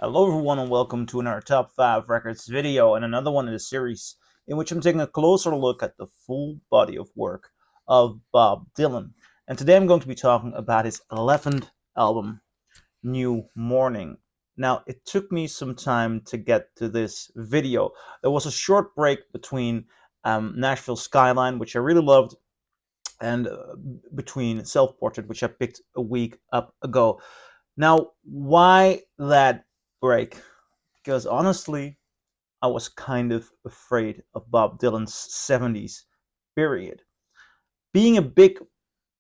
Hello everyone and welcome to another Top 5 Records video and another one in the series in which I'm taking a closer look at the full body of work of Bob Dylan. And today I'm going to be talking about his 11th album, New Morning. Now, it took me some time to get to this video. There was a short break between Nashville Skyline, which I really loved, and between Self Portrait, which I picked a week up ago. Now, why that break? Because honestly, I was kind of afraid of Bob Dylan's 70s period. Being a big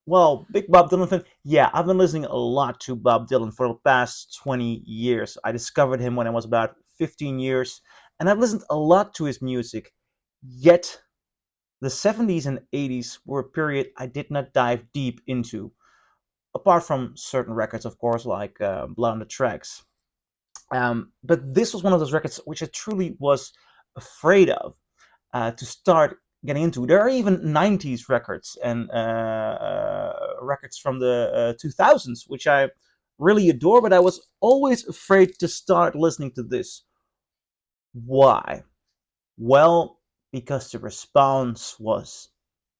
Bob Dylan fan, yeah, I've been listening a lot to Bob Dylan for the past 20 years. I discovered him when I was about 15 years, and I've listened a lot to his music. Yet, the 70s and 80s were a period I did not dive deep into, apart from certain records, of course, like Blood on the Tracks. But this was one of those records which I truly was afraid of to start getting into. There are even 90s records and records from the 2000s, which I really adore, but I was always afraid to start listening to this. Why? Well, because the response was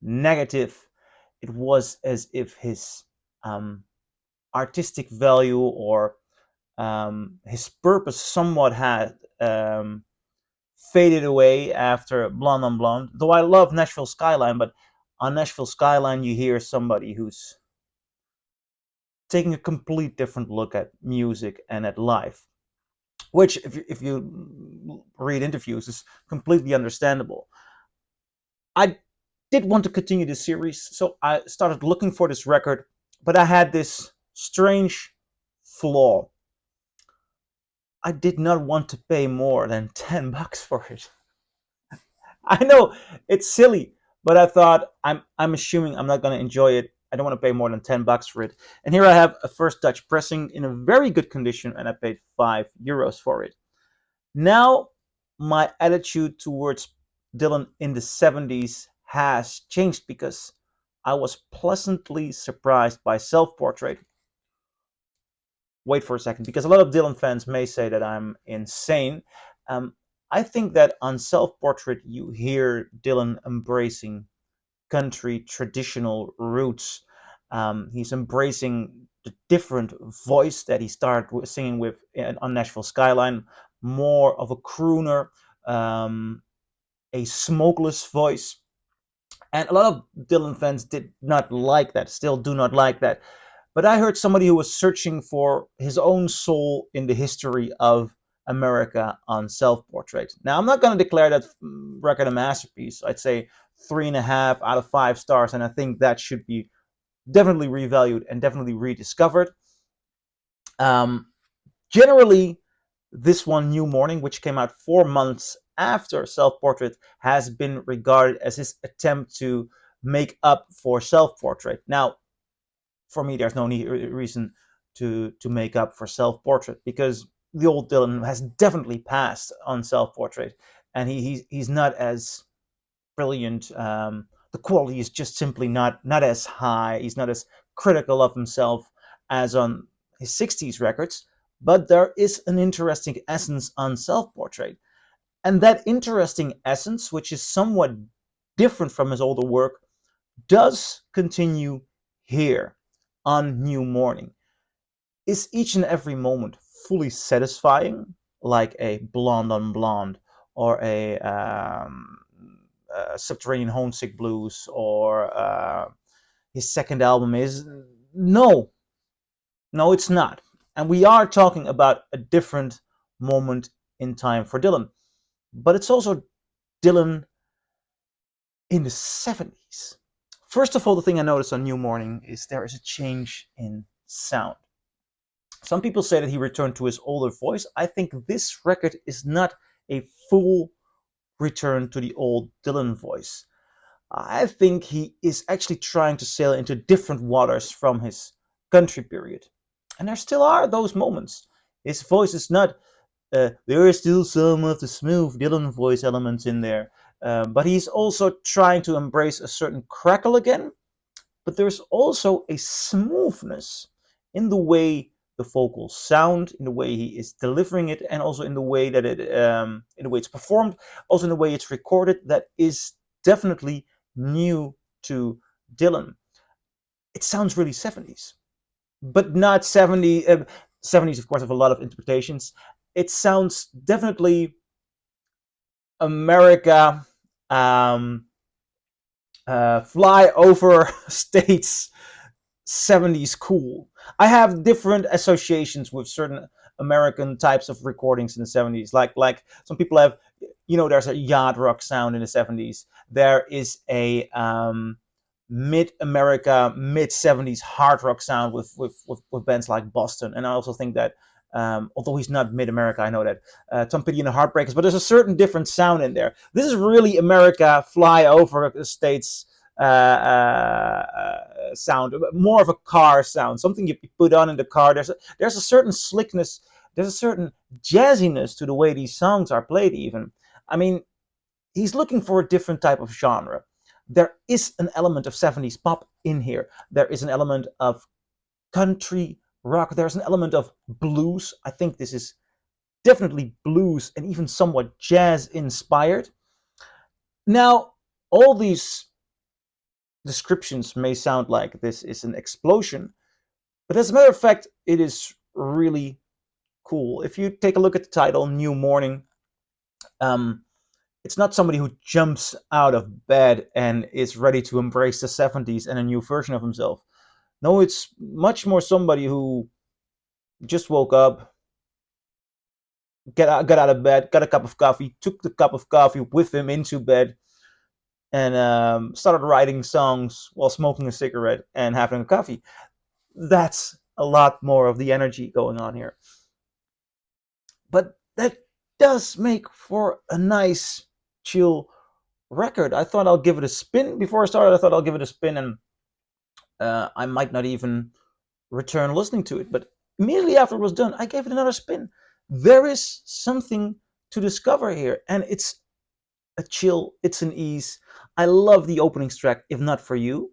negative. It was as if his um, artistic value or his purpose somewhat had faded away after Blonde on Blonde. Though I love Nashville Skyline, but on Nashville Skyline you hear somebody who's taking a complete different look at music and at life, which if you read interviews is completely understandable. I did want to continue this series, so I started looking for this record, but I had this strange flaw. I did not want to pay more than $10 for it. I know it's silly, but I thought I'm assuming I'm not going to enjoy it. I don't want to pay more than $10 for it. And here I have a first touch pressing in a very good condition, and I paid €5 for it. Now my attitude towards Dylan in the 70s has changed because I was pleasantly surprised by Self Portrait. Wait for a second, because a lot of Dylan fans may say that I'm insane. Um, I think that on Self Portrait you hear Dylan embracing country traditional roots. He's embracing the different voice that he started singing with on Nashville Skyline, more of a crooner, um, a smokeless voice. And a lot of Dylan fans did not like that, still do not like that. But I heard somebody who was searching for his own soul in the history of America on Self Portrait. Now, I'm not going to declare that record a masterpiece. I'd say 3.5 out of 5 stars, and I think that should be definitely revalued and definitely rediscovered. Um, Generally, this one, New Morning, which came out 4 months after Self Portrait, has been regarded as his attempt to make up for Self Portrait. Now, for me, there's no reason to make up for Self Portrait because the old Dylan has definitely passed on Self Portrait, and he's not as brilliant. The quality is just simply not as high. He's not as critical of himself as on his 60s records, but there is an interesting essence on Self Portrait. And that interesting essence, which is somewhat different from his older work, does continue here on New Morning. Is each and every moment fully satisfying, like a Blonde on Blonde or a Subterranean Homesick Blues or his second album is? No, no, it's not. And we are talking about a different moment in time for Dylan. But it's also Dylan in the 70s. First of all, the thing I noticed on New Morning is there is a change in sound. Some people say that he returned to his older voice. I think this record is not a full return to the old Dylan voice. I think he is actually trying to sail into different waters from his country period. And there still are those moments. His voice is not, there is still some of the smooth Dylan voice elements in there. But he's also trying to embrace a certain crackle again. But there's also a smoothness in the way the vocal sound, in the way he is delivering it, and also in the way that in the way it's performed, also in the way it's recorded, that is definitely new to Dylan. It sounds really 70s, but not 70s, of course, have a lot of interpretations. It sounds definitely America, um, fly over states 70s cool. I have different associations with certain American types of recordings in the 70s. Like some people have, there's a yacht rock sound in the 70s. There is a mid America, mid 70s hard rock sound with bands like Boston. And I also think that, although he's not mid America, I know that, Tom Petty and the Heartbreakers, but there's a certain different sound in there. This is really America fly over the states sound, more of a car sound, something you put on in the car. There's a certain slickness, there's a certain jazziness to the way these songs are played. Even, I mean, he's looking for a different type of genre. There is an element of 70s pop in here. There is an element of country rock. There's an element of blues. I think this is definitely blues and even somewhat jazz inspired. Now, all these descriptions may sound like this is an explosion, but as a matter of fact, it is really cool. If you take a look at the title, New Morning, it's not somebody who jumps out of bed and is ready to embrace the 70s and a new version of himself. No, it's much more somebody who just woke up, got out of bed, got a cup of coffee, took the cup of coffee with him into bed, and started writing songs while smoking a cigarette and having a coffee. That's a lot more of the energy going on here. But that does make for a nice, chill record. I thought I'll give it a spin. Before I started, I thought I'll give it a spin, and I might not even return listening to it. But immediately after it was done, I gave it another spin. There is something to discover here, and it's a chill, it's an ease. I love the opening track, If Not For You.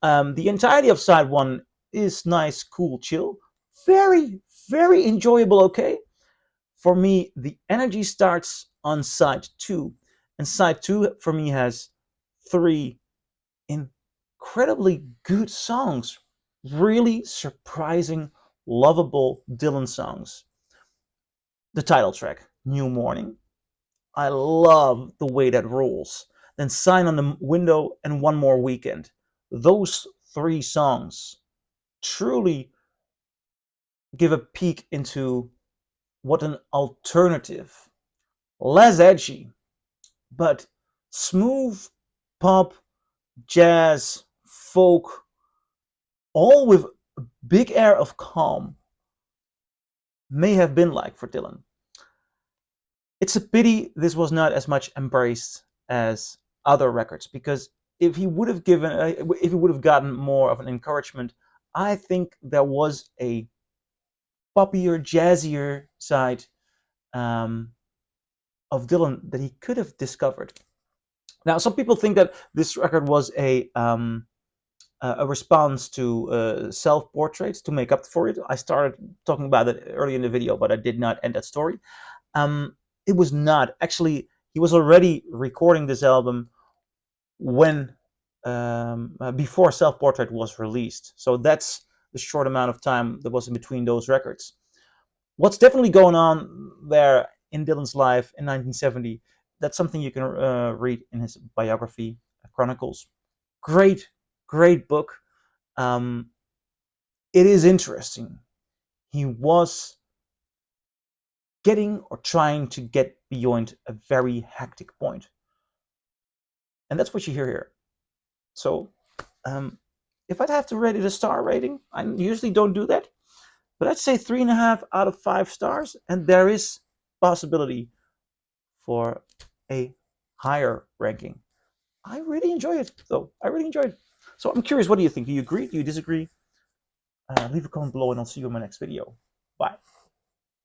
The entirety of side one is nice, cool, chill. Very, very enjoyable, okay? For me, the energy starts on side two. And side two, for me, has three incredibly good songs. Really surprising, lovable Dylan songs. The title track, New Morning. I love the way that rolls. Then Sign on the Window and One More Weekend. Those three songs truly give a peek into what an alternative, less edgy, but smooth pop, jazz, folk, all with a big air of calm, may have been like for Dylan. It's a pity this was not as much embraced as other records, because if he would have gotten more of an encouragement, I think there was a poppier, jazzier side of Dylan that he could have discovered. Now, some people think that this record was a response to self-portraits to make up for it. I started talking about it early in the video, but I did not end that story. It was not. Actually, he was already recording this album when before Self-Portrait was released. So that's the short amount of time that was in between those records. What's definitely going on there in Dylan's life in 1970, that's something you can read in his biography, Chronicles. Great, great book. It is interesting. He was getting or trying to get beyond a very hectic point. And that's what you hear here. So, if I'd have to rate it a star rating, I usually don't do that, but I'd say 3.5 out of 5 stars, and there is possibility for a higher ranking. I really enjoy it, though. I really enjoyed it. So I'm curious, what do you think? Do you agree? Do you disagree? Leave a comment below, and I'll see you in my next video. Bye.